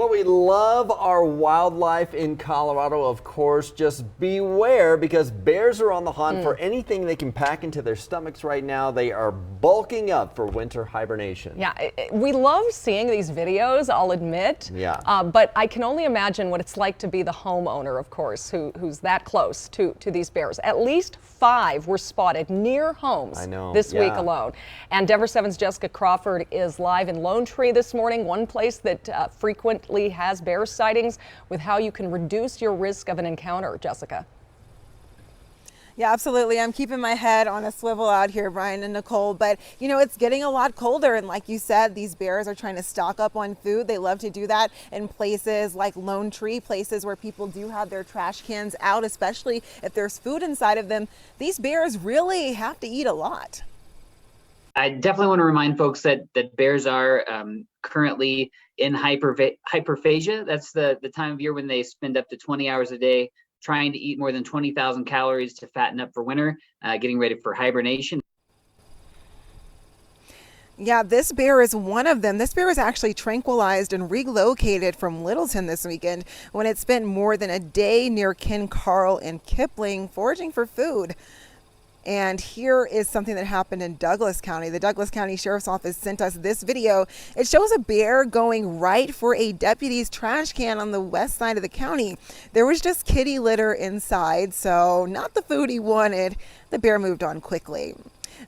Well, we love our wildlife in Colorado, of course. Just beware because bears are on the hunt for anything they can pack into their stomachs right now. They are bulking up for winter hibernation. Yeah, we love seeing these videos, I'll admit. Yeah. But I can only imagine what it's like to be the homeowner, of course, who's that close to these bears. At least 5 were spotted near homes this week alone. And Denver 7's Jessica Crawford is live in Lone Tree this morning, one place that frequently has bear sightings, with how you can reduce your risk of an encounter. Jessica. Yeah, absolutely. I'm keeping my head on a swivel out here, Brian and Nicole, but you know, it's getting a lot colder. And like you said, these bears are trying to stock up on food. They love to do that in places like Lone Tree, places where people do have their trash cans out, especially if there's food inside of them. These bears really have to eat a lot. I definitely want to remind folks that bears are currently in hyperphagia. That's the time of year when they spend up to 20 hours a day trying to eat more than 20,000 calories to fatten up for winter, getting ready for hibernation. Yeah, this bear is one of them. This bear was actually tranquilized and relocated from Littleton this weekend when it spent more than a day near Ken Carl and Kipling foraging for food. And here is something that happened in Douglas County. The Douglas County Sheriff's Office sent us this video. It shows a bear going right for a deputy's trash can on the west side of the county. There was just kitty litter inside, so not the food he wanted. The bear moved on quickly.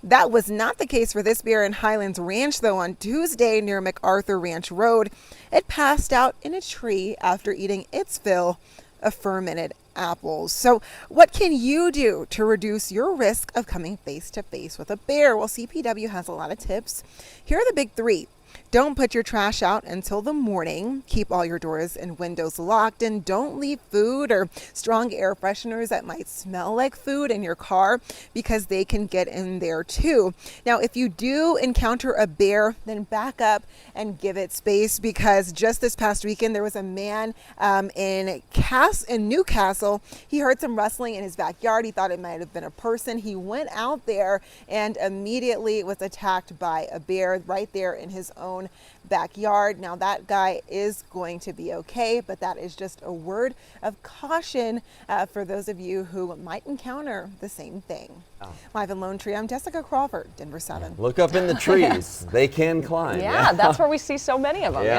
That was not the case for this bear in Highlands Ranch, though. On Tuesday near MacArthur Ranch Road, it passed out in a tree after eating its fill of fermented apples. So what can you do to reduce your risk of coming face to face with a bear? Well, CPW has a lot of tips. Here are the big 3. Don't put your trash out until the morning. Keep all your doors and windows locked, and don't leave food or strong air fresheners that might smell like food in your car, because they can get in there too. Now, if you do encounter a bear, then back up and give it space, because just this past weekend there was a man in Newcastle. He heard some rustling in his backyard. He thought it might have been a person. He went out there and immediately was attacked by a bear right there in his own backyard. Now that guy is going to be okay, but that is just a word of caution for those of you who might encounter the same thing. Live in Lone Tree, I'm Jessica Crawford, Denver 7. Look up in the trees. They can climb. Yeah, that's where we see so many of them. Yeah.